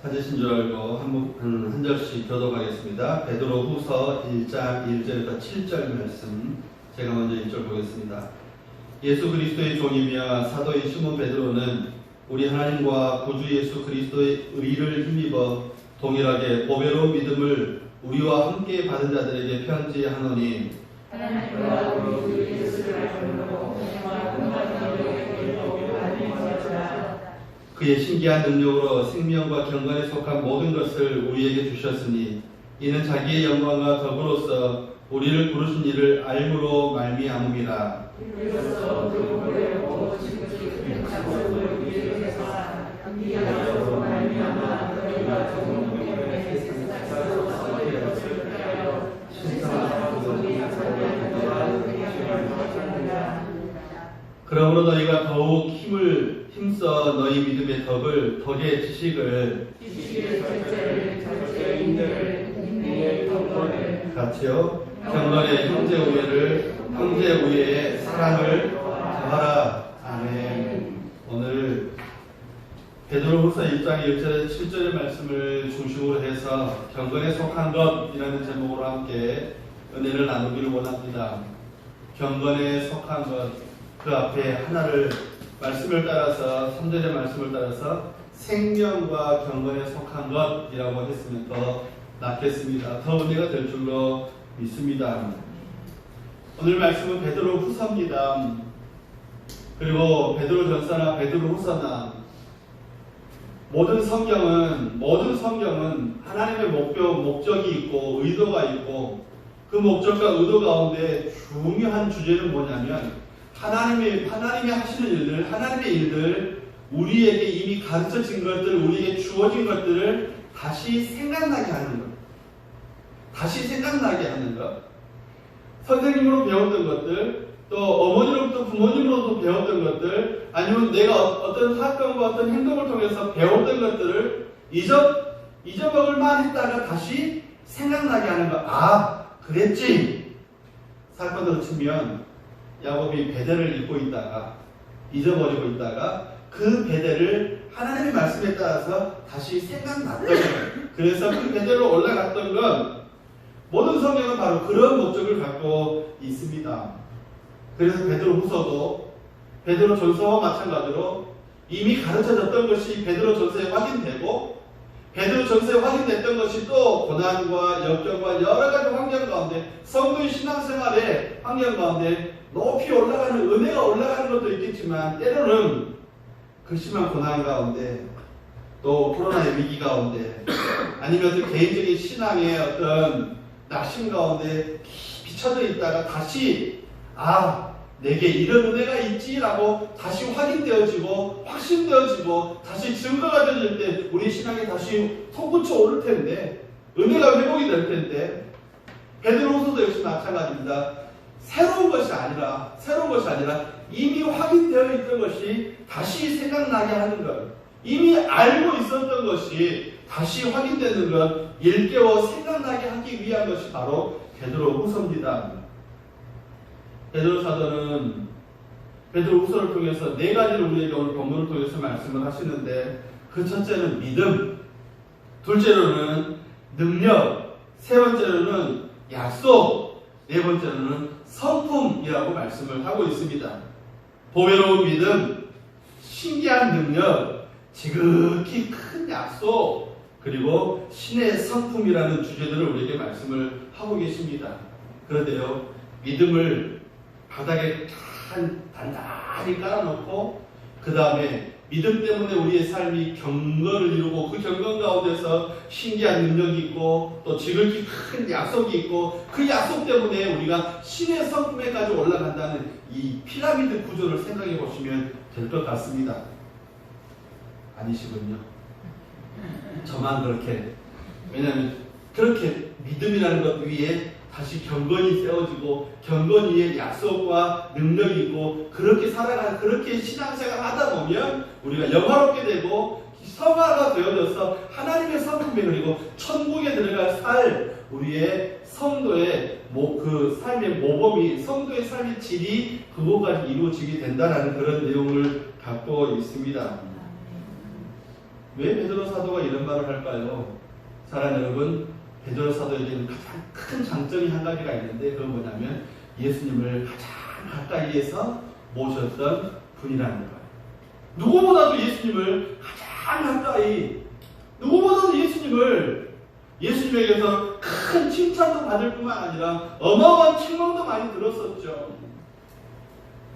찾으신 줄 알고 한 절씩 교독하겠습니다. 베드로후서 1장 1절부터 7절 말씀 제가 먼저 1절 보겠습니다. 예수 그리스도의 종이며 사도인 시몬 베드로는 우리 하나님과 구주 예수 그리스도의 의를 힘입어 동일하게 보배로운 믿음을 우리와 함께 받은 자들에게 편지하노니 하나님과 우리 주 예수를 믿고 그의 신기한 능력으로 생명과 경건에 속한 모든 것을 우리에게 주셨으니 이는 자기의 영광과 덕으로서 우리를 부르신 이를 알므로 말미암음이라. 이로써 그리고 지극히 작성을 위해서 이하로 말미암아 너희가 좋은 기쁨에 세상에서 서로의 것을 위하여 신성하고 그러므로 너희가 더욱 힘써 너희 믿음의 덕의 지식을 절제를 인내의 경건을 같이요 경건의 형제 우애의 사랑을 더하라. 아멘. 오늘 베드로후서 1장 1절 7절의 말씀을 중심으로 해서 경건에 속한 것이라는 제목으로 함께 은혜를 나누기를 원합니다. 경건에 속한 것, 그 앞에 하나를 말씀을 따라서 3절의 말씀을 따라서 생명과 경건에 속한 것이라고 했으면 더 낫겠습니다. 더 은혜가 될 줄로 믿습니다. 오늘 말씀은 베드로후서입니다. 그리고 베드로전서나 베드로후서나 모든 성경은 하나님의 목적이 있고 의도가 있고 그 목적과 의도 가운데 중요한 주제는 뭐냐면 하나님이 하시는 일들, 하나님의 일들, 우리에게 이미 가르쳐진 것들, 우리에게 주어진 것들을 다시 생각나게 하는 것. 다시 생각나게 하는 것. 선생님으로 배웠던 것들, 또 어머니로부터 부모님으로부터 배웠던 것들, 아니면 내가 어떤 사건과 어떤 행동을 통해서 배웠던 것들을 잊어먹을만 했다가 다시 생각나게 하는 것. 아, 그랬지. 사건으로 치면 야곱이 베델을 잊고 있다가 잊어버리고 있다가 그 베델을 하나님의 말씀에 따라서 다시 생각났던 거예요. 그래서 그 베델로 올라갔던 건 모든 성경은 바로 그런 목적을 갖고 있습니다. 그래서 베드로후서도 베드로전서와 마찬가지로 이미 가르쳐졌던 것이 베드로전서에 확인되고 베드로전서에 확인됐던 것이 또 고난과 역경과 여러 가지 환경 가운데 성도의 신앙생활의 환경 가운데 높이 올라가는 은혜가 올라가는 것도 있겠지만 때로는 그 심한 고난 가운데 또 코로나의 위기 가운데 아니면 또 개인적인 신앙의 어떤 낙심 가운데 깊이 처져 있다가 다시 내게 이런 은혜가 있지라고 다시 확인되어지고 확신되어지고 다시 증거가 되어질 때 우리 신앙이 다시 솟구쳐 오를 텐데 은혜가 회복이 될 텐데 베드로후서도 역시 마찬가지입니다. 새로운 것이 아니라 이미 확인되어 있던 것이 다시 생각나게 하는 것, 이미 알고 있었던 것이 다시 확인되는 것, 일깨워 생각나게 하기 위한 것이 바로 베드로후서입니다. 베드로 사도는 베드로후서를 통해서 네 가지를 우리에게 오늘 본문을 통해서 말씀을 하시는데 그 첫째는 믿음, 둘째로는 능력, 세 번째로는 약속, 네 번째로는 성품이라고 말씀을 하고 있습니다. 보배로운 믿음, 신기한 능력, 지극히 큰 약속, 그리고 신의 성품이라는 주제들을 우리에게 말씀을 하고 계십니다. 그런데요, 믿음을 바닥에 단단히 깔아놓고 그 다음에 믿음 때문에 우리의 삶이 경건을 이루고 그 경건 가운데서 신기한 능력이 있고 또 지극히 큰 약속이 있고 그 약속 때문에 우리가 신의 성품에까지 올라간다는 이 피라미드 구조를 생각해 보시면 될 것 같습니다. 아니시군요. 저만 그렇게. 왜냐하면 그렇게 믿음이라는 것 위에 다시 경건이 세워지고 경건 위에 약속과 능력이 있고 그렇게 살아가는 그렇게 신앙생활 하다 보면 우리가 영화롭게 되고 성화가 되어져서 하나님의 성품에 그리고 천국에 들어갈 우리의 성도의 그 삶의 모범이 성도의 삶의 질이 그것까지 이루어지게 된다는 그런 내용을 갖고 있습니다. 왜 베드로 사도가 이런 말을 할까요? 사랑하는 여러분, 베드로 사도에게는 가장 큰 장점이 한 가지가 있는데 그건 뭐냐면 예수님을 가장 가까이에서 모셨던 분이라는 거예요. 누구보다도 예수님을 가장 가까이, 누구보다도 예수님에게서 큰 칭찬도 받을 뿐만 아니라 어마어마한 책망도 많이 들었었죠.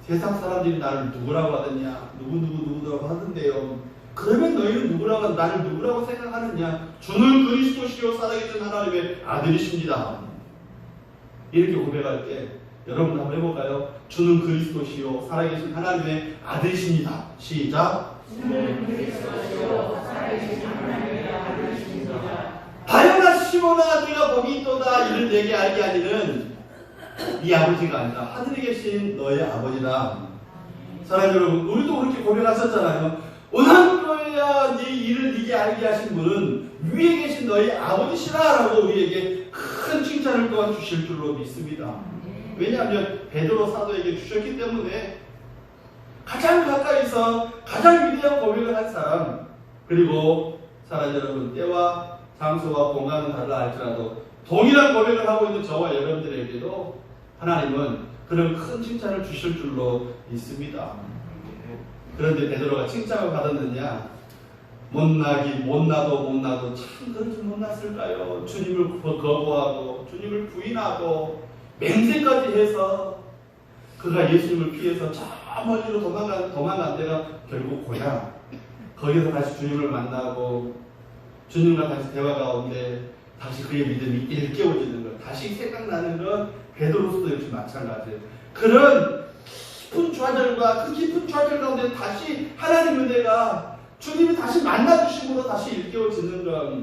세상 사람들이 나를 누구라고 하느냐, 누구라고 하던데요. 그러면 너희는 나를 누구라고 생각하느냐? 주는 그리스도시요 살아계신 하나님의 아들이십니다. 이렇게 고백할 때 여러분 한번 해볼까요? 주는 그리스도시요 살아계신 하나님의 아들이십니다. 시작. 주는 그리스도시요 살아계신 하나님의 아들이십니다. 다영아 시몬아 네가 복이 있도다 이를 내게 알게 하니는 네 아버지가 아니라 하늘에 계신 너의 아버지다. 사랑하는 여러분, 우리도 그렇게 고백하셨잖아요. 오늘도야 네 일을 네게 알게 하신 분은 위에 계신 너희 아버지시라라고 우리에게 큰 칭찬을 또한 주실 줄로 믿습니다. 왜냐하면 베드로 사도에게 주셨기 때문에 가장 가까이서 가장 위대한 고백을 한 사람, 그리고 사랑하는 여러분, 때와 장소와 공간은 달라 할지라도 동일한 고백을 하고 있는 저와 여러분들에게도 하나님은 그런 큰 칭찬을 주실 줄로 믿습니다. 그런데 베드로가 칭찬을 받았느냐? 못나도 참 그렇게 못났을까요? 주님을 거부하고 주님을 부인하고 맹세까지 해서 그가 예수님을 피해서 저 멀리로 도망간 데가 결국 고향. 거기서 다시 주님을 만나고 주님과 다시 대화 가운데 다시 그의 믿음이 일깨워지는 것, 다시 생각나는 것, 베드로서도 역시 마찬가지예요. 그런 깊은 좌절 가운데 다시 하나님 은혜가 주님이 다시 만나주심으로 다시 일깨워지는 것.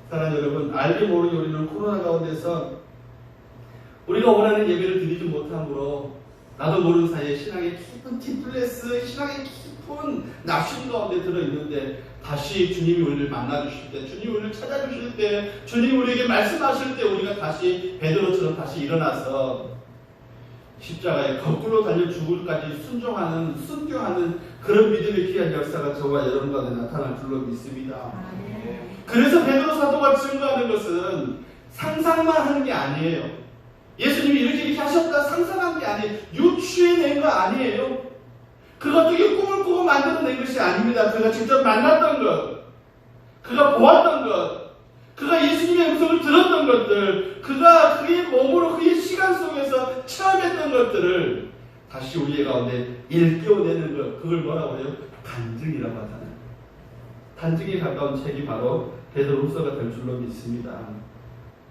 사랑하는 여러분, 알게 모르게 우리는 코로나 가운데서 우리가 원하는 예배를 드리지 못함으로 나도 모르는 사이에 신앙의 깊은 디플레스, 신앙의 깊은 낙심 가운데 들어있는데 다시 주님이 우리를 만나주실 때, 주님이 우리를 찾아주실 때, 주님이 우리에게 말씀하실 때 우리가 다시 베드로처럼 다시 일어나서 십자가에 거꾸로 달려 죽을까지 순교하는 그런 믿음의 귀한 역사가 저와 여러분 가운데 나타날 줄로 믿습니다. 그래서 베드로 사도가 증거하는 것은 상상만 하는 게 아니에요. 예수님이 이렇게 하셨다 상상한 게 아니에요. 유추해낸 거 아니에요. 그가 어떻게 꿈을 꾸고 만들어낸 것이 아닙니다. 그가 직접 만났던 것, 그가 보았던 것, 그가 예수님의 음성을 들었던 것들, 그가 그의 몸으로 그의 시간 속에서 체험했던 것들을 다시 우리의 가운데 일깨워내는 것, 그걸 뭐라고 해요? 간증이라고 하잖아요. 간증에 가까운 책이 바로 베드로후서가 될 줄로 믿습니다.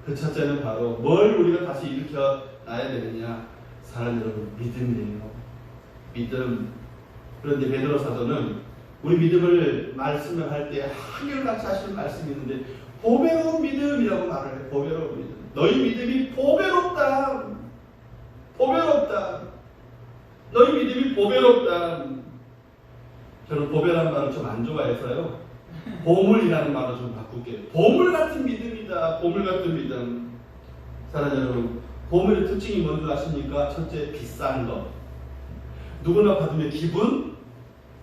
그 첫째는 바로 뭘 우리가 다시 일으켜놔야 되느냐? 사랑하는 여러분, 믿음이에요. 믿음. 그런데 베드로 사도는 우리 믿음을 말씀을 할 때 한결같이 하시는 말씀이 있는데 보배로운 믿음이라고 말을 해요. 보배로운 믿음. 너희 믿음이 보배롭다. 보배롭다. 너희 믿음이 보배롭다. 저는 보배라는 말을 좀 안 좋아해서요. 보물이라는 말을 좀 바꿀게요. 보물 같은 믿음이다. 보물 같은 믿음. 사랑하는 여러분, 보물의 특징이 뭔지 아십니까? 첫째, 비싼 것. 누구나 받으면 기분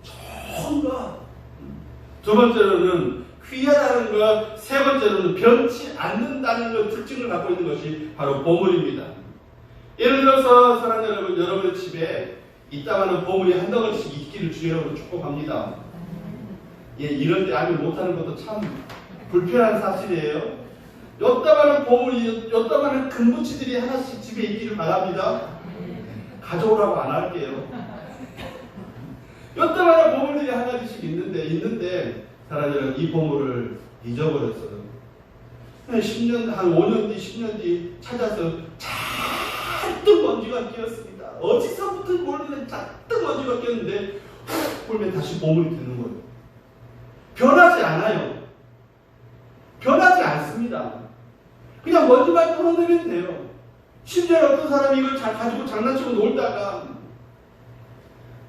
좋은 것. 두 번째로는 귀하다는 것. 세 번째로는 변치 않는다는 것 특징을 갖고 있는 것이 바로 보물입니다. 예를 들어서 사랑하는 여러분의 집에 있다가는 보물이 한 덩어리씩 있기를 주여로 축복합니다. 예, 이럴 때 알지 못하는 것도 참 불편한 사실이에요. 요따가는 보물이, 요따가는 금붙이들이 하나씩 집에 있기를 바랍니다. 가져오라고 안 할게요. 요따가는 보물들이 하나씩 있는데 사람들은 이 보물을 잊어버렸어요. 10년, 한 5년 뒤, 10년 뒤 찾아서 잔뜩 먼지가 끼었습니다. 어디서부터 모르는 잔뜩 먼지가 끼었는데 훅 불면 다시 보물이 되는 거예요. 변하지 않아요. 변하지 않습니다. 그냥 먼지만 털어내면 돼요. 심지어 어떤 사람이 이걸 가지고 장난치고 놀다가,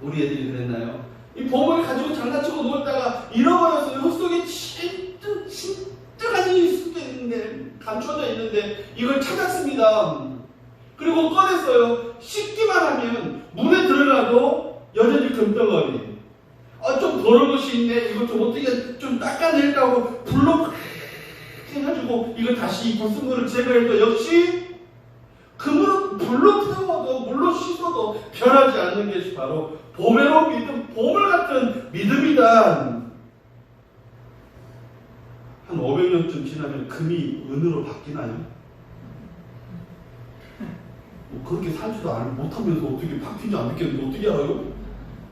우리 애들이 그랬나요? 이 보물을 가지고 장난치고 놀다가 잃어버렸어요. 흙속에 진짜 가지고 있는데, 감춰져 있는데 이걸 찾았습니다. 그리고 꺼냈어요. 씻기만 하면 물에 들어가도 여전히 금덩어리. 좀 더러운 것이 있네. 이거 좀 어떻게 좀 닦아낼까 하고 불로 해가지고 이걸 다시 이 벗은 거를 제거해도 역시 그 물은 불로 태워도 물로 씻어도 변하지 않는 것이 바로 보배로 믿음, 보물 같은 믿음이다. 한 500년쯤 지나면 금이 은으로 바뀌나요? 그렇게 살지도 못하면서 어떻게 바뀌는지 안 바뀌는지 어떻게 알아요?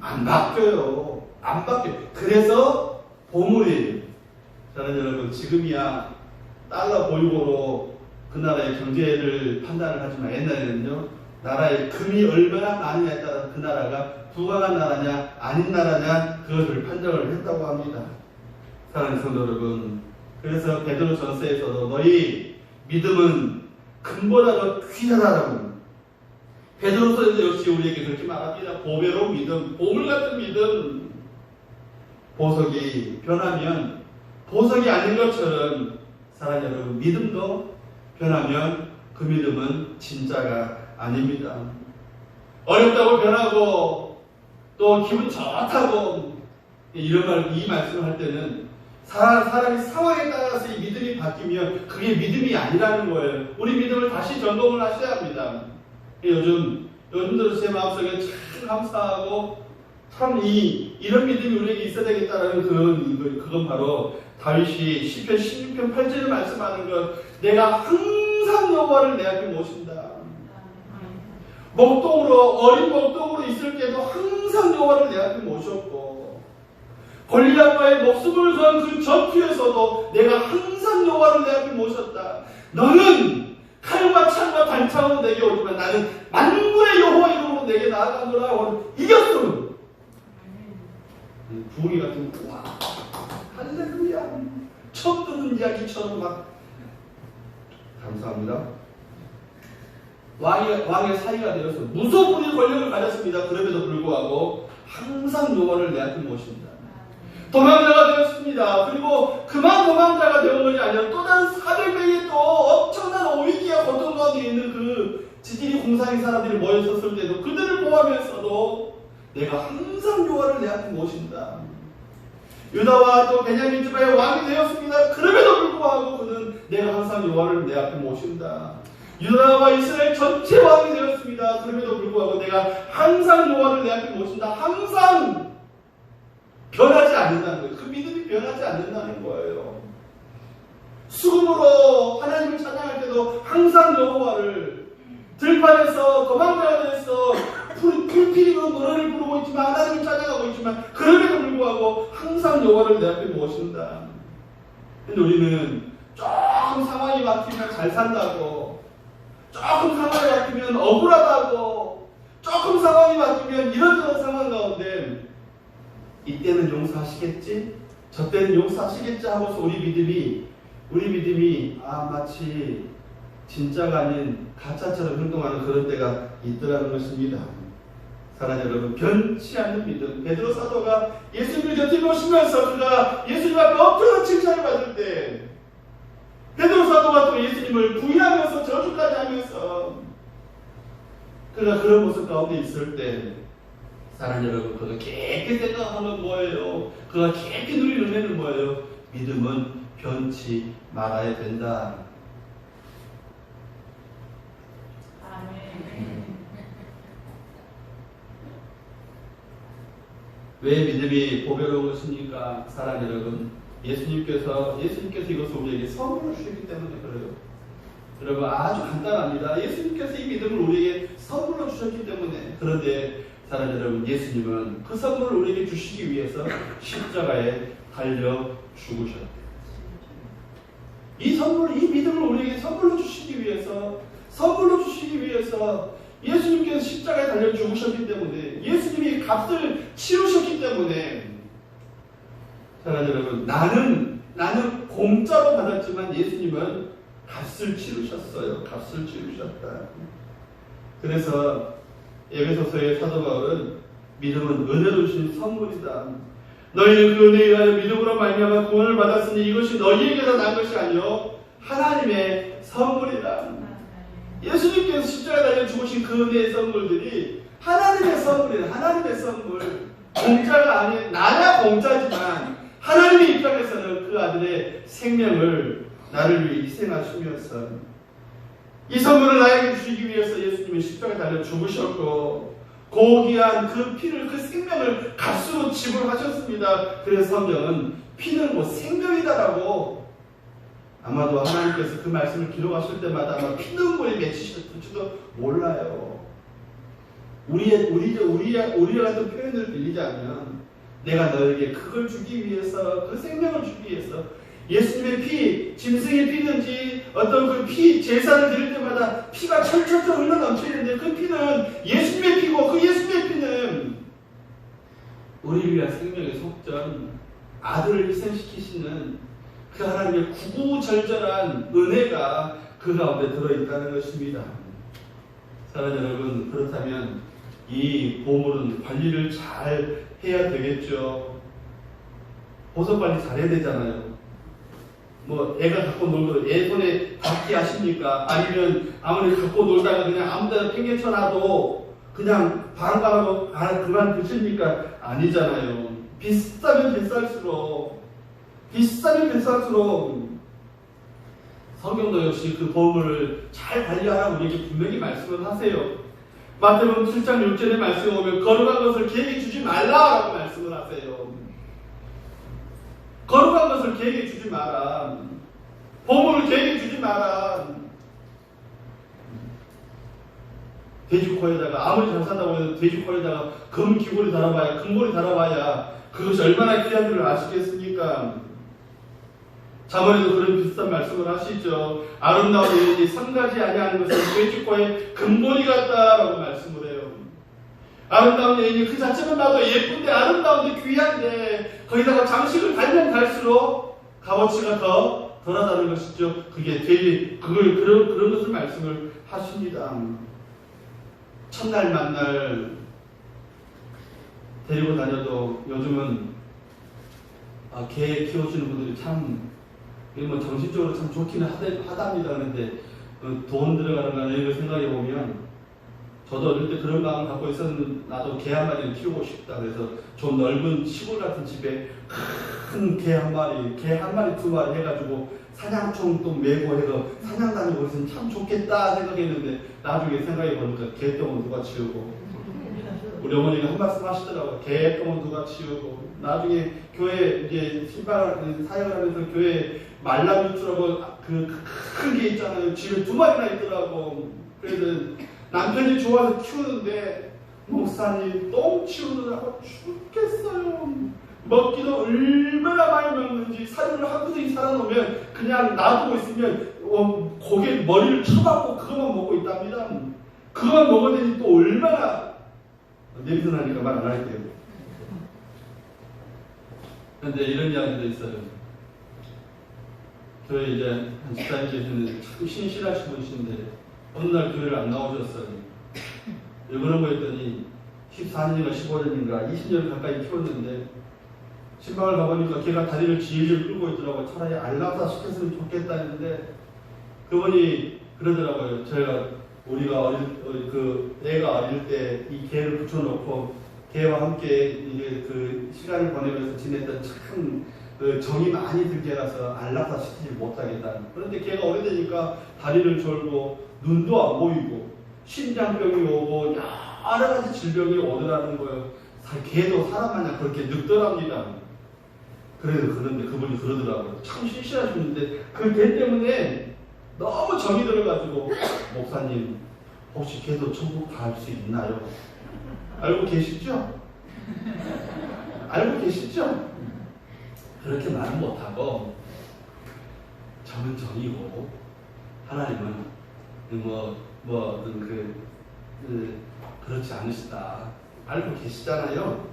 안 바뀌어요. 안 바뀌어요. 그래서 보물이, 저는 여러분 지금이야 달러 보유고로 그 나라의 경제를 판단을 하지만 옛날에는요, 나라의 금이 얼마나 많으냐에 따라 그 나라가 부강한 나라냐 아닌 나라냐 그것을 판정을 했다고 합니다. 사랑하는 성도 여러분, 그래서 베드로 전서에서도 너희 믿음은 금보다 더 귀하다라고 베드로서에서 역시 우리에게 그렇게 말합니다. 보배로 믿음, 보물 같은 믿음. 보석이 변하면 보석이 아닌 것처럼 사랑하는 여러분, 믿음도 변하면 그 믿음은 진짜가 아닙니다. 어렵다고 변하고 또 기분 좋다고 이 말씀을 할 때는 사람이 상황에 따라서 이 믿음이 바뀌면 그게 믿음이 아니라는 거예요. 우리 믿음을 다시 점검을 하셔야 합니다. 요즘 들어 제 마음속에 참 감사하고 참 이런 믿음이 우리에게 있어야 되겠다는 그건 바로 다윗이 시편 16편 8절에 말씀하는 것, 내가 항상 여호와를 내 앞에 모신다. 어린 목동으로 있을 때도 항상 여호와를 내 앞에 모셨고, 골리앗과의 목숨을 건 그 전투에서도 내가 항상 여호와를 내 앞에 모셨다. 너는 칼과 창과 단창으로 내게 오지만 나는 만군의 여호와 이름으로 내게 나아가노라. 이겼어. 부흥이 같은 거, 와, 할렐루야. 처음 듣는 이야기처럼 막 감사합니다. 왕의 사이가 되어서 무소불위 권력을 가졌습니다. 그럼에도 불구하고 항상 여호와를 내 앞에 모신다. 도망자가 되었습니다. 그리고 그만 도망자가 되온 것이 아니라 또 다른 400명의 또 엄청난 오위기와 고통 가운데 있는 그 지진이 공사의 사람들이 모여섰을 때도 그들을 보호하면서도 내가 항상 여호와를 내 앞에 모신다. 유다와 또 베냐민 지파의 왕이 되었습니다. 그럼에도 불구하고 그는 내가 항상 여호와를 내 앞에 모신다. 유다와 이스라엘 전체 왕이 되었습니다. 그럼에도 불구하고 내가 항상 여호와를 내 앞에 모신다. 항상 변하지 않는다는 거예요. 그 믿음이 변하지 않는다는 거예요. 수금으로 하나님을 찬양할 때도 항상 여호와를, 들판에서 도망자가 돼서 불피리고 노래를 부르고 있지만 하나님을 찬양하고 있지만 그럼에도 불구하고 항상 여호와를 내 앞에 모신다. 근데 우리는 조금 상황이 바뀌면 잘 산다고, 조금 상황이 바뀌면 억울하다고, 조금 상황이 바뀌면 이런저런 상황 가운데 이때는 용서하시겠지? 저 때는 용서하시겠지? 하고서 우리 믿음이 마치 진짜가 아닌 가짜처럼 행동하는 그런 때가 있더라는 것입니다. 사랑하는 여러분, 변치 않는 믿음. 베드로 사도가 예수님을 곁에 모시면서 그가 예수님 앞에 엄청난 칭찬을 받을 때 베드로 사도가 또 예수님을 부인하면서 저주까지 하면서 그가 그런 모습 가운데 있을 때, 사랑하는 여러분, 그가 깊이 생각하면 뭐예요? 그가 깊이 누리는 은혜는 뭐예요? 믿음은 변치 말아야 된다. 왜 믿음이 보배로운 것입니까? 사랑하는 여러분, 예수님께서 이것을 우리에게 선물로 주셨기 때문에 그래요. 여러분, 아주 간단합니다. 예수님께서 이 믿음을 우리에게 선물로 주셨기 때문에. 그런데 사랑하는 여러분, 예수님은 그 선물을 우리에게 주시기 위해서 십자가에 달려 죽으셨대요. 이 믿음을 우리에게 선물로 주시기 위해서 예수님께서 십자가에 달려 죽으셨기 때문에, 예수님이 값을 치르셨기 때문에, 사랑하는 여러분, 나는 공짜로 받았지만 예수님은 값을 치르셨어요. 값을 치르셨다. 그래서 에베소서의 사도 바울은 믿음은 은혜로 주신 선물이다. 너희는 그 은혜에 의하여 믿음으로 말미암아 구원을 받았으니 이것이 너희에게서 난 것이 아니요 하나님의 선물이다. 예수님께서 십자가에 달려 죽으신 그 은혜의 선물들이 하나님의 선물이에요. 하나님의 선물. 공짜가 아닌 나야 공짜지만 하나님의 입장에서는 그 아들의 생명을 나를 위해 희생하시면서 이 선물을 나에게 주시기 위해서 예수님이 십자가에 달려 죽으셨고 고귀한 그 피를 그 생명을 값으로 지불하셨습니다. 그래서 성경은 피는 뭐 생명이다라고 아마도 하나님께서 그 말씀을 기록하실 때마다 아마 피눈물이 맺히실지도 몰라요. 우리와 같은 표현을 빌리자면 내가 너에게 그걸 주기 위해서 그 생명을 주기 위해서 예수님의 피, 짐승의 피든지 어떤 그 피, 제사를 드릴 때마다 피가 철철철 흘러 넘치는데 그 피는 예수님의 피고 그 예수님의 피는 우리를 위한 생명의 속전, 아들을 희생시키시는 그 하나님의 구구절절한 은혜가 그 가운데 들어있다는 것입니다. 사랑하는 여러분, 그렇다면 이 보물은 관리를 잘 해야 되겠죠. 보석 관리 잘해야 되잖아요. 뭐 애가 갖고 놀고 애 손에 닿기 하십니까? 아니면 아무리 갖고 놀다가 그냥 아무데나 팽개쳐놔도 그냥 바람바라고 그만 두십니까? 아니잖아요. 비싸면 비쌀수록 성경도 역시 그 보물을 잘 관리하라고 우리에게 분명히 말씀을 하세요. 마태복음 7장 6절의 말씀에 보면 거룩한 것을 개에게 주지 말라라고 말씀을 하세요. 거룩한 것을 개에게 주지 마라. 보물을 개에게 주지 마라. 돼지 코에다가 아무리 잘 산다고 해도 돼지 코에다가 금 귀걸이 달아봐야 금고리 달아봐야 그것이 얼마나 귀한 줄 아시겠습니까? 자문에도 그런 비슷한 말씀을 하시죠. 아름다운 여인이 성가지 아니하는 것은 돼지 코에 금고리 같다라고 말씀을 해요. 아름다운 여인이 그 자체만 봐도 예쁜데 아름다운데 귀한데 거기다가 장식을 달면 갈수록 값어치가 더 덜하다는 것이죠. 그런 것을 말씀을 하십니다. 첫날 만날 데리고 다녀도 요즘은 개 키우시는 분들이 참 뭐 정신적으로 참 좋기는 하답니다. 그런데 돈 들어가는 거나 이런 걸 생각해 보면 저도 어릴 때 그런 마음을 갖고 있었는데 나도 개 한 마리를 키우고 싶다. 그래서 좀 넓은 시골 같은 집에 큰 개 한 마리, 두 마리 해가지고 사냥총 또 메고 해서 사냥 다니고 있으면 참 좋겠다 생각했는데 나중에 생각해 보니까 개똥은 누가 치우고 우리 어머니가 한 말씀 하시더라고요. 개똥은 누가 치우고 나중에 교회 이제 신발 사역을 하면서 교회 말라뮤트라고 그 큰 게 있잖아요. 집에 2마리나 있더라고. 그래서 남편이 좋아서 키우는데 목사님 똥 치우느라고 죽겠어요. 먹기도 얼마나 많이 먹는지 사료를 한두 개 살아놓으면 그냥 놔두고 있으면 고개 머리를 쳐박고 그것만 먹고 있답니다. 그것만 먹었더니 또 얼마나 냄새 나니까 말 안 할게요. 그런데 이런 이야기도 있어요. 교회 이제 한 집사님 계시는데 참 신실하신 분이신데 어느 날 교회를 안 나오셨어요. 왜 그런 거 했더니 14년인가 15년인가 20년 가까이 키웠는데 신방을 가보니까 걔가 다리를 질질 끌고 있더라고요. 차라리 알라사 시켰으면 좋겠다 했는데 그분이 그러더라고요. 우리가 애가 어릴 때 이 개를 붙여놓고 개와 함께 이제 그 시간을 보내면서 지냈던 참 정이 많이 든 개라서 안락사 시키지 못하겠다. 그런데 걔가 오래되니까 다리를 졸고 눈도 안 보이고 심장병이 오고 여러 가지 질병이 오더라는 거예요. 개도 사람 마냥 그렇게 늙더랍니다. 그런데 그분이 그러더라고요. 참 신실하셨는데 그 개 때문에 너무 정이 들어가지고 목사님 혹시 개도 천국 갈 수 있나요? 알고 계시죠? 알고 계시죠? 그렇게 말은 못하고 정은 정이고 하나님은 그렇지 않으시다 알고 계시잖아요.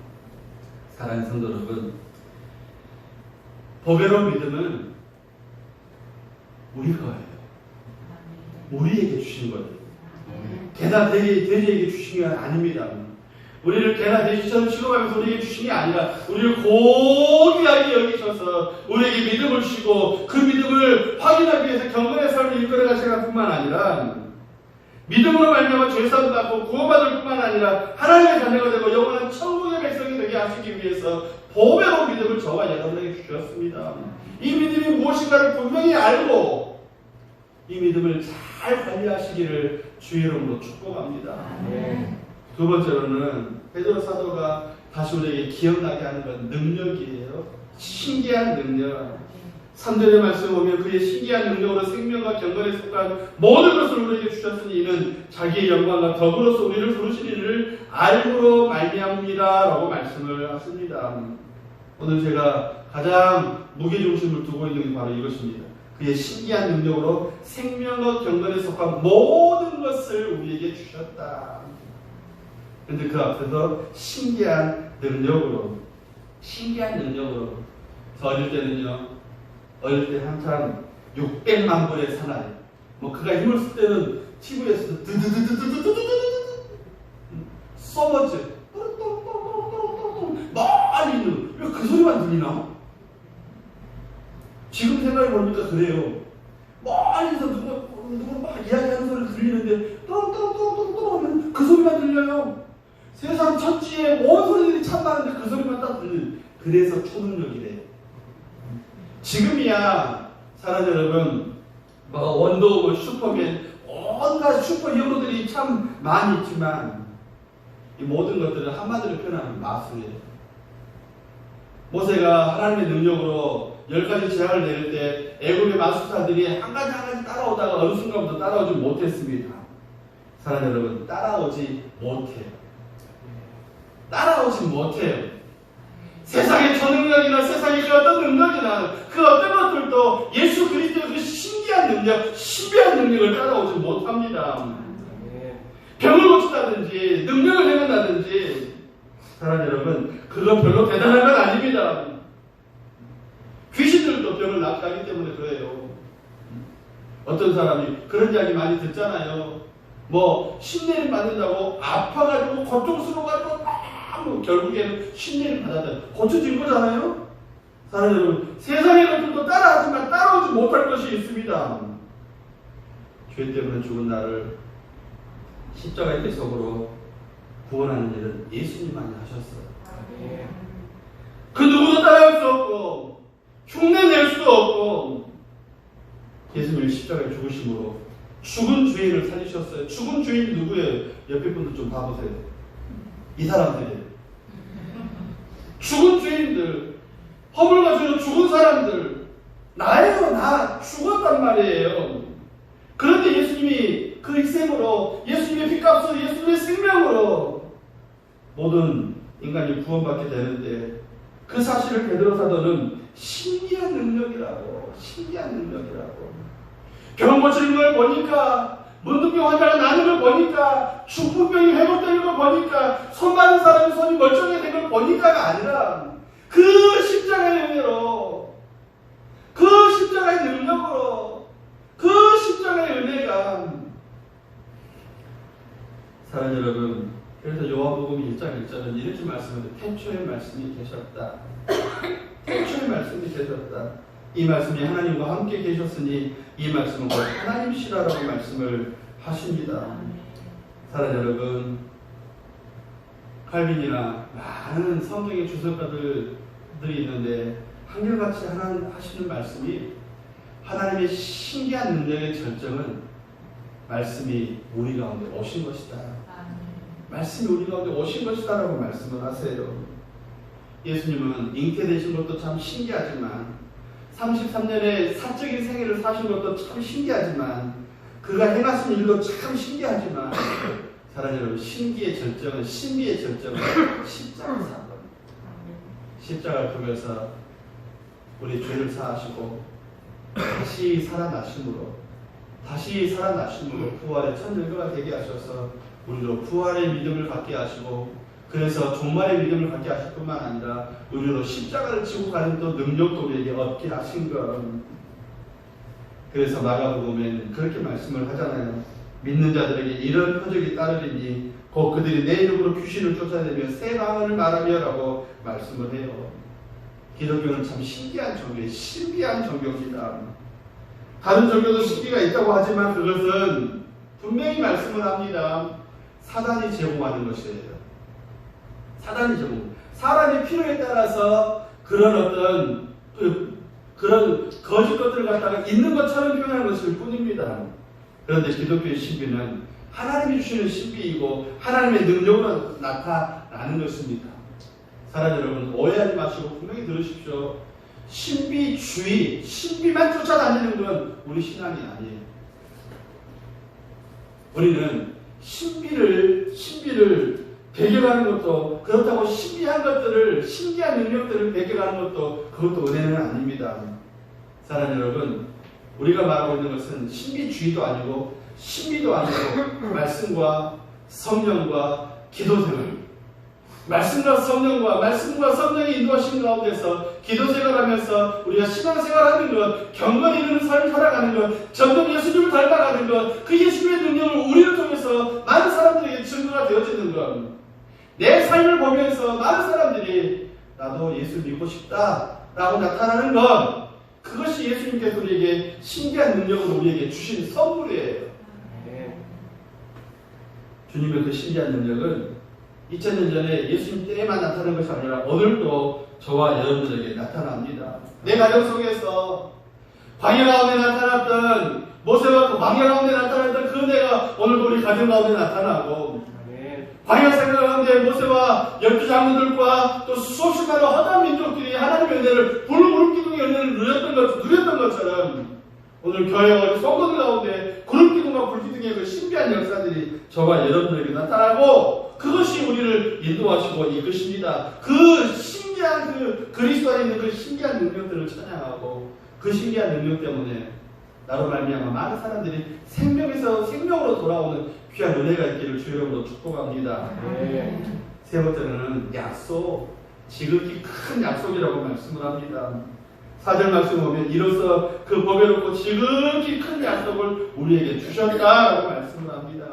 사랑하는 성도 여러분, 보배로운 믿음은 우리 거예요. 우리에게 주신 거예요. 개나 돼지에게 주신 게 아닙니다. 우리를 개나 돼지처럼 취급하면서 우리에게 주신 게 아니라 우리를 고귀하게 여기셔서 우리에게 믿음을 주시고 그 믿음을 확인하기 위해서 경건의 삶을 이끌어 가시는 뿐만 아니라 믿음으로 말미암아 죄사함 받고 구원받을 뿐만 아니라 하나님의 자녀가 되고 영원한 천국의 백성이 되게 되게 하시기 위해서 보배로 믿음을 저와 여러분에게 주셨습니다. 이 믿음이 무엇인가를 분명히 알고 이 믿음을 잘 관리하시기를 주의 이름으로 축복합니다. 두 번째로는 베드로 사도가 다시 우리에게 기억나게 하는 건 능력이에요. 신기한 능력. 3절의 말씀을 보면 그의 신기한 능력으로 생명과 경건에 속한 모든 것을 우리에게 주셨으니 이는 자기의 영광과 덕으로서 우리를 부르신 이를 알므로 말미암니라 라고 말씀을 하십니다. 오늘 제가 가장 무게중심을 두고 있는 게 바로 이것입니다. 그의 신기한 능력으로 생명과 경건에 속한 모든 것을 우리에게 주셨다. 그런데 그 앞에서 신기한 능력으로 저 어릴 때 한참 600만 불의 사나이 그가 힘을 쓸 때는 TV에서 드드드드드드드드드드 서머즈 많이 있는 왜 그 소리만 들리나? 지금 생각해 보니까 그래요. 멀리서 누구 막 이야기하는 소리 들리는데 똥똥똥똥똥 하면 그 소리만 들려요. 세상 천지에 온 소리들이 참 많은데 그 소리만 딱 들려요. 그래서 초능력이래요. 지금이야 사랑하는 여러분 원더우먼, 슈퍼맨 온갖 슈퍼 히어로들이 참 많이 있지만 이 모든 것들을 한마디로 표현하면 마술이에요. 모세가 하나님의 능력으로 10가지 재앙을 내릴 때 애굽의 마술사들이 한 가지 따라오다가 어느 순간부터 따라오지 못했습니다. 사랑하는 여러분 따라오지 못해요. 세상의 초능력이나 세상의 그 어떤 능력이나 그 어떤 것들도 예수 그리스도의 그 신기한 능력, 신비한 능력을 따라오지 못합니다. 병을 고친다든지 능력을 행한다든지 사랑하는 여러분 그건 별로 대단한 건 아닙니다. 귀신들도 병을 낫게 하기 때문에 그래요. 어떤 사람이 그런 이야기 많이 듣잖아요. 신내림 받는다고 아파가지고 고통스러워가지고 결국에는 신내림 받았다. 고쳐진 거잖아요. 사랑하는 여러분 세상의 것들도 따라하지만 따라오지 못할 것이 있습니다. 죄 때문에 죽은 나를 십자가의 대속으로 구원하는 일은 예수님만이 하셨어요. 그 누구도 따라할 수 없고 흉내낼 수도 없고 예수님이 십자가에 죽으심으로 죽은 죄인을 살리셨어요. 죽은 죄인이 누구예요? 옆에 분들 좀 봐보세요. 이 사람들이에요. 죽은 죄인들, 허물 가지고 죽은 사람들, 나예요. 나 죽었단 말이에요. 그런데 예수님이 그 희생으로, 예수님의 피값으로, 예수님의 생명으로 모든 인간이 구원받게 되는데 그 사실을 베드로 사도는 신기한 능력이라고 병 고치는 걸 보니까 문둥병 환자가 나는 걸 보니까 중풍병이 회복되는 걸 보니까 손 많은 사람이 손이 멀쩡해진 걸 보니까가 아니라 그 십자가의 은혜로 그 십자가의 능력으로 그 십자가의 은혜가 사랑하는 여러분 그래서 요한복음 1장 1절은 이렇게 말씀하는데 태초에 말씀이 계셨다. 태초에 말씀이 계셨다. 이 말씀이 하나님과 함께 계셨으니 이 말씀은 곧 하나님이시라라고 말씀을 하십니다. 사랑하는 여러분 칼빈이나 많은 성경의 주석가들이 있는데 한결같이 하시는 말씀이 하나님의 신기한 능력의 절정은 말씀이 우리 가운데 오신 것이다. 말씀이 우리 가운데 오신 것이다라고 말씀을 하세요. 예수님은 잉태되신 것도 참 신기하지만 33년의 사적인 생애를 사신 것도 참 신기하지만 그가 행하신 일도 참 신기하지만 사랑하는 여러분 신비의 절정은 십자가 사건. 십자가를 통해서 우리 죄를 사하시고 다시 살아나심으로 부활의 천일교가 되게 하셔서 우리로 부활의 믿음을 갖게 하시고 그래서 종말의 믿음을 갖게 하실 뿐만 아니라 우리로 십자가를 지고 가는 또 능력도 우리에게 얻게 하신 것. 그래서 마가복음에는 그렇게 말씀을 하잖아요. 믿는 자들에게 이런 표적이 따르리니 곧 그들이 내 이름으로 귀신을 쫓아내며 새 방언을 말하며 라고 말씀을 해요. 기독교는 참 신비한 종교예요. 신비한 종교입니다. 다른 종교도 신비가 있다고 하지만 그것은 분명히 말씀을 합니다. 사단이 제공하는 것이에요. 사람의 필요에 따라서 그런 어떤 그런 거짓 것들을 갖다가 있는 것처럼 표현하는 것일 뿐입니다. 그런데 기독교의 신비는 하나님이 주시는 신비이고 하나님의 능력으로 나타나는 것입니다. 사랑 여러분, 오해하지 마시고 분명히 들으십시오. 신비주의, 신비만 쫓아다니는 건 우리 신앙이 아니에요. 우리는 신비를 배격하는 것도, 그렇다고 신비한 것들을, 신기한 능력들을 배격하는 것도, 그것도 은혜는 아닙니다. 사랑 여러분, 우리가 말하고 있는 것은 신비주의도 아니고 신비도 아니고 말씀과 성령과 기도 생활, 말씀과 성령의 인도하신 가운데서 기도 생활하면서 우리가 신앙 생활하는 것, 경건히 이루는 삶을 살아가는 것, 점점 예수님을 닮아가는 것, 그 예수님의 능력을 우리를 통해서 많은 사람들에게 증거가 되어지는 것, 내 삶을 보면서 많은 사람들이 나도 예수 믿고 싶다라고 나타나는 것, 그것이 예수님께서 우리에게 신기한 능력을 우리에게 주신 선물이에요. 주님의 그 신기한 능력은 2000년 전에 예수님 때에만 나타나는 것이 아니라 오늘도 저와 여러분들에게 나타납니다. 내 가정 속에서 광야 가운데 나타났던 모세와 그 광야 가운데 나타났던 그 은혜가 오늘도 우리 가정 가운데 나타나고, 광야 생활 가운데 모세와 12장로들과 또 수없이 많은 허다한 민족들이 하나님의 은혜를 불 기둥의 은혜를 누렸던 것처럼 오늘 교회와 성도들 가운데 구름 기둥과 불 기둥의 그 신비한 역사들이 저와 여러분들에게 나타나고, 그것이 우리를 인도하시고 이끄십니다. 그 신기한 그 그리스도 안에 있는 그 신기한 능력들을 찬양하고, 그 신기한 능력 때문에 나로 말미암아 많은 사람들이 생명에서 생명으로 돌아오는 귀한 은혜가 있기를 주 이름으로 축복합니다. 세 번째는 약속, 지극히 큰 약속이라고 말씀을 합니다. 4절 말씀 보면 이로써 그 보배롭고 지극히 큰 약속을 우리에게 주셨다라고 말씀을 합니다.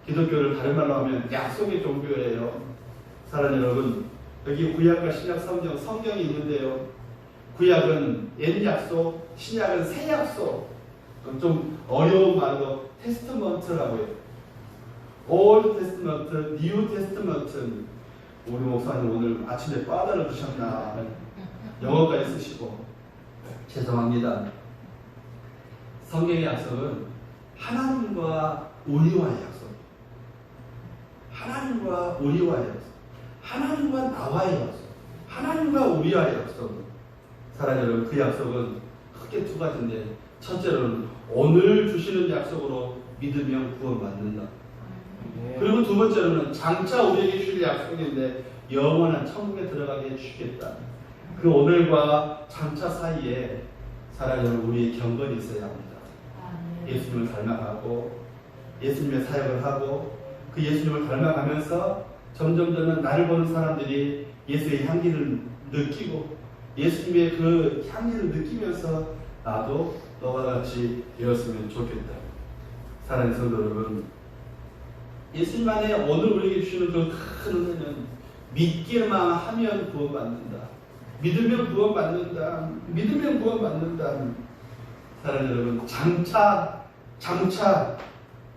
기독교를 다른 말로 하면 약속의 종교예요. 사랑 여러분, 여기 구약과 신약 성경이 있는데요. 구약은 옛 약속, 신약은 새 약속. 좀 어려운 말로 테스트먼트라고 해요. Old Testament, New Testament. 우리 목사님 오늘 아침에 빠다를 드셨나? 영어까지 쓰시고 죄송합니다. 성경의 약속은 하나님과 우리와의 약속, 하나님과 우리와의 약속, 하나님과 나와의 약속, 하나님과 우리와의 약속. 사랑 여러분, 그 약속은 크게 두 가지인데, 첫째로는 오늘 주시는 약속으로 믿으면 구원받는다. 그리고 두 번째로는 장차 우리에게 주실 약속인데 영원한 천국에 들어가게 해주시겠다. 그 오늘과 장차 사이에 사랑 여러분, 우리의 경건이 있어야 합니다. 예수님을 닮아가고 예수님의 사역을 하고 그 예수님을 닮아가면서 점점 나를 보는 사람들이 예수의 향기를 느끼고 예수님의 그 향기를 느끼면서 나도 너와 같이 되었으면 좋겠다. 사랑하는 성도 여러분, 예수님 안에 오늘 우리에게 주시는 그 큰 은혜는 믿기만 하면 구원받는다. 믿으면 구원받는다. 믿으면 구원받는다. 사랑하는 여러분, 장차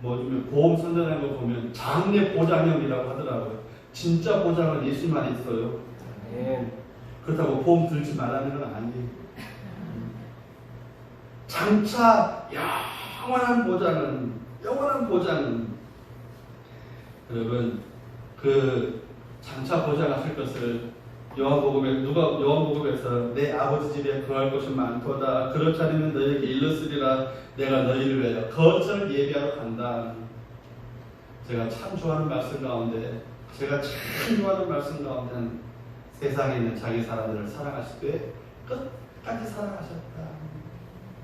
요즘에 보험 선전하는 거 보면 장래 보장형이라고 하더라고요. 진짜 보장은 예수님 안에 있어요. 그렇다고 보험 들지 말라는 건 아니에요. 장차 영원한 보장은 여러분, 그 장차 보장하실 것을 요한복음에서 내 아버지 집에 거할 것이 많도다. 그렇지 않으면 너희에게 일렀으리라. 내가 너희를 위하여 거처를 예비하러 간다. 제가 참 좋아하는 말씀 가운데 세상에 있는 자기 사람들을 사랑하실 때 끝까지 사랑하셨다.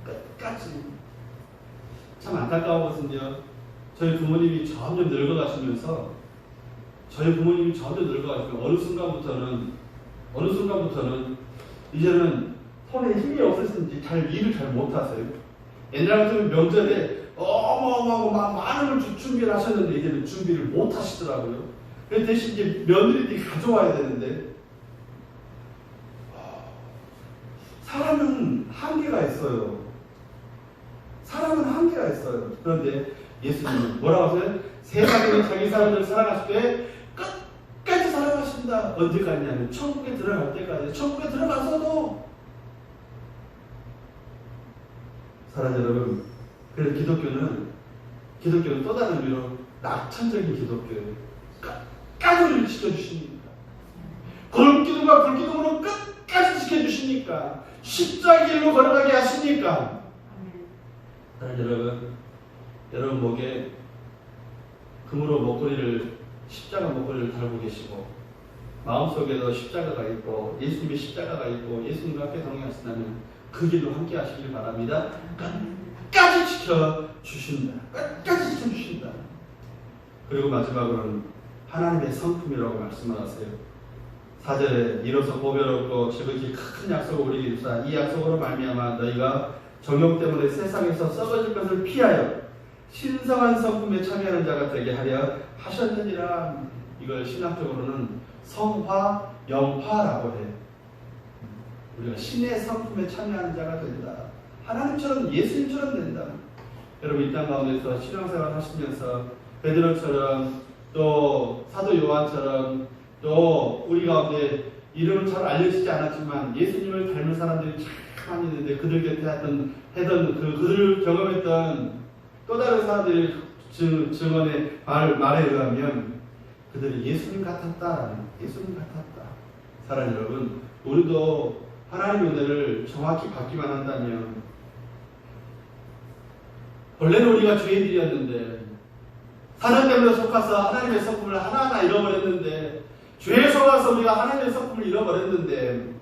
끝까지. 참 안타까웠거든요. 저희 부모님이 점점 늙어가시면서 어느 순간부터는 이제는 손에 힘이 없으신지 일을 잘 못하세요. 옛날 같으면 명절에 어마어마하고 많은 걸 준비를 하셨는데 이제는 준비를 못 하시더라고요. 그래서 대신 이제 며느리들이 가져와야 되는데, 사람은 한계가 있어요. 그런데 예수님은 뭐라고 하세요? 세상에 자기 사람들을 사랑하실 때 끝까지 사랑하신다. 하신다. 언제까지 하면 천국에 들어갈 때까지. 천국에 들어가서도 사랑하는 여러분, 그래서 기독교는 또 다른 의미로 낙천적인 기독교예요. 끝까지 우리를 지켜주십니까? 거룩기도가 불기도로 끝까지 지켜주십니까? 십자길로 걸어가게 하십니까? 사랑하는 여러분 목에 금으로 십자가 목걸이를 달고 계시고 마음속에도 십자가가 있고 예수님의 십자가가 있고 예수님과 함께 동행하신다면 그 길로 함께 하시길 바랍니다. 끝까지 지켜주신다. 끝까지 지켜주신다. 그리고 마지막으로는 하나님의 성품이라고 말씀하세요. 4절에 이로써 보배롭고 지극히 큰 약속을 우리에게 주사 이 약속으로 말미암아 너희가 정욕 때문에 세상에서 썩어질 것을 피하여 신성한 성품에 참여하는 자가 되게 하려 하셨느니라. 이걸 신학적으로는 성화, 영화라고 해요. 우리가 신의 성품에 참여하는 자가 된다. 하나님처럼 예수님처럼 된다. 여러분 이 땅 가운데서 신앙생활 하시면서 베드로처럼 또 사도 요한처럼 또 우리 가운데 이름은 잘 알려지지 않았지만 예수님을 닮은 사람들이 참 많이 있는데 그들 곁에 하던 그들을 경험했던 또 다른 사람들의 증언의 말에 의하면 그들이 예수님 같았다. 예수님 같았다. 사랑하는 여러분, 우리도 하나님의 은혜를 정확히 받기만 한다면 원래는 우리가 죄인들이었는데 사랑 때문에 속아서 하나님의 성품을 하나하나 잃어버렸는데 죄에 속아서 우리가 하나님의 성품을 잃어버렸는데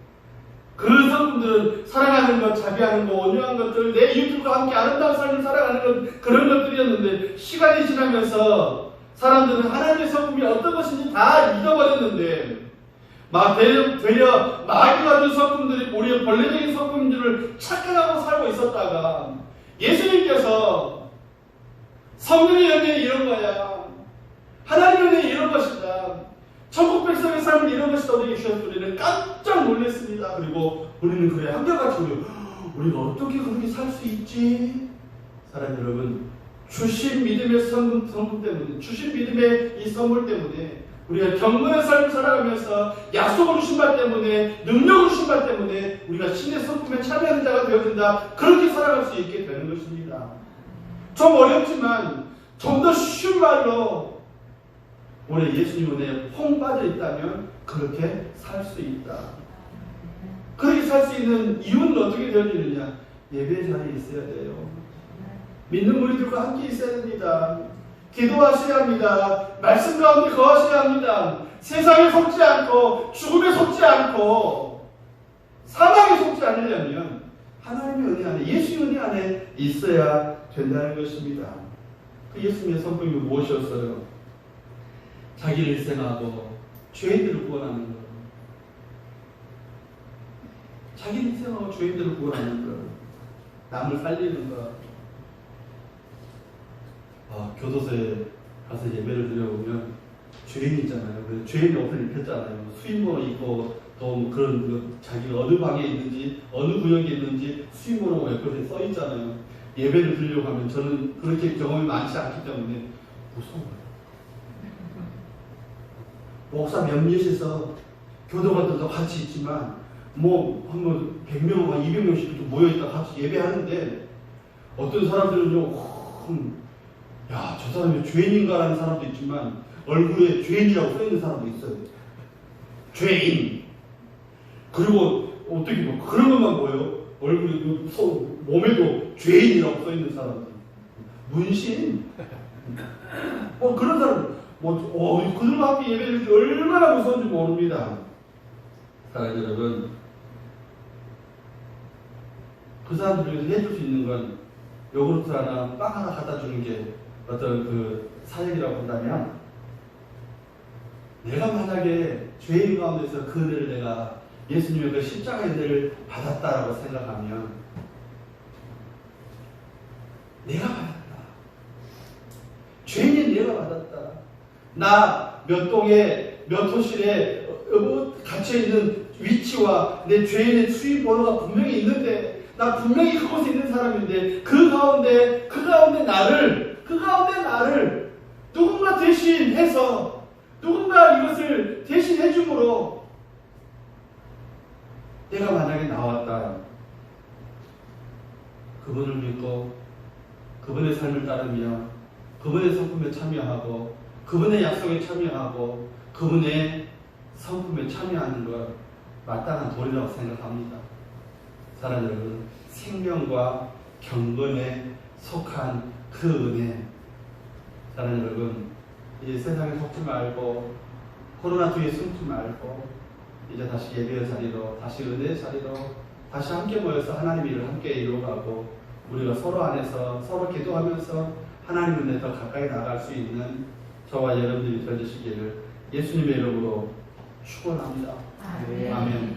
그 성품들은 사랑하는 것, 자비하는 것, 온유한 것들, 내 이웃들과 함께 아름다운 삶을 살아가는 것, 그런 것들이었는데 시간이 지나면서 사람들은 하나님의 성품이 어떤 것인지 다 잊어버렸는데 되려 마귀가 준 성품들이 우리의 본래적인 성품인 줄을 착각하고 살고 있었다가 예수님께서 성령의 연애는 이런 거야. 하나님의 연애는 이런 것이다. 천국 백성의 삶은 이런 것이다. 우리에게 주셨을 우리는 깜짝 놀랐습니다. 그리고 우리는 그래 한결같이 우리가 어떻게 그렇게 살 수 있지? 사랑하는 여러분, 주신 믿음의 성품 때문에, 주신 믿음의 이 선물 때문에 우리가 경건한 삶을 살아가면서 약속을 주신 바 때문에, 능력을 주신 바 때문에 우리가 신의 성품에 참여하는 자가 되어진다. 그렇게 살아갈 수 있게 되는 것입니다. 좀 어렵지만 좀 더 쉬운 말로 우리 예수님 은혜에 퐁 빠져 있다면 그렇게 살 수 있다. 그렇게 살 수 있는 이유는 어떻게 되어지느냐? 예배 자리에 있어야 돼요. 믿는 무리들과 함께 있어야 됩니다. 기도하셔야 합니다. 말씀 가운데 거하셔야 합니다. 세상에 속지 않고 죽음에 속지 않고 사망에 속지 않으려면 하나님의 은혜 안에, 예수의 은혜 안에 있어야 된다는 것입니다. 그 예수님의 성품이 무엇이었어요? 자기를 희생하고 죄인들을 구원하는 것. 자기를 희생하고 죄인들을 구원하는 것. 남을 살리는 것. 교도소에 가서 예배를 드려보면 죄인 있잖아요. 죄인의 옷을 입혔잖아요. 수임모 입고 또 그런 자기가 어느 방에 있는지 어느 구역에 있는지 수임모라고 옆에 써 있잖아요. 예배를 드리려고 하면 저는 그렇게 경험이 많지 않기 때문에 무서워요. 목사 몇몇에서 교도관들도 같이 있지만 한번 100명, 200명씩 모여있다 같이 예배하는데 어떤 사람들은요, 야, 저 사람이 죄인인가라는 사람도 있지만 얼굴에 죄인이라고 써있는 사람도 있어요. 죄인. 그리고 어떻게 그런 것만 보여요. 얼굴에 몸에도 죄인이라고 써있는 사람들. 문신. 그런 사람. 그들과 함께 예배를 얼마나 무서운지 모릅니다. 사랑하는 여러분, 그 사람들을 해줄 수 있는 건 요구르트 하나, 빵 하나 갖다 주는 게 어떤 그 사역이라고 한다면, 내가 만약에 죄인 가운데서 그 은혜를 내가 예수님의 그 십자가의 은혜를 받았다라고 생각하면, 내가 받았다. 죄인인 내가 받았다. 나 몇 동에 몇 호실에 갇혀있는 위치와 내 죄인의 수입 번호가 분명히 있는데 나 분명히 그곳에 있는 사람인데 그 가운데 나를 누군가 대신해서 누군가 이것을 대신해준 진심으로 내가 만약에 나왔다, 그분을 믿고 그분의 삶을 따르며 그분의 성품에 참여하고 그분의 약속에 참여하고 그분의 성품에 참여하는 것 마땅한 도리라고 생각합니다. 사랑하는 여러분, 생명과 경건에 속한 그 은혜, 사랑하는 여러분, 이 세상에 속지 말고 코로나 뒤에 숨지 말고 이제 다시 예배의 자리로, 다시 은혜의 자리로 다시 함께 모여서 하나님의 일을 함께 이루어가고 우리가 서로 안에서 서로 기도하면서 하나님 은혜 더 가까이 나아갈 수 있는 저와 여러분들이 되어주시기를 예수님의 이름으로 축원합니다. 아멘. 아멘.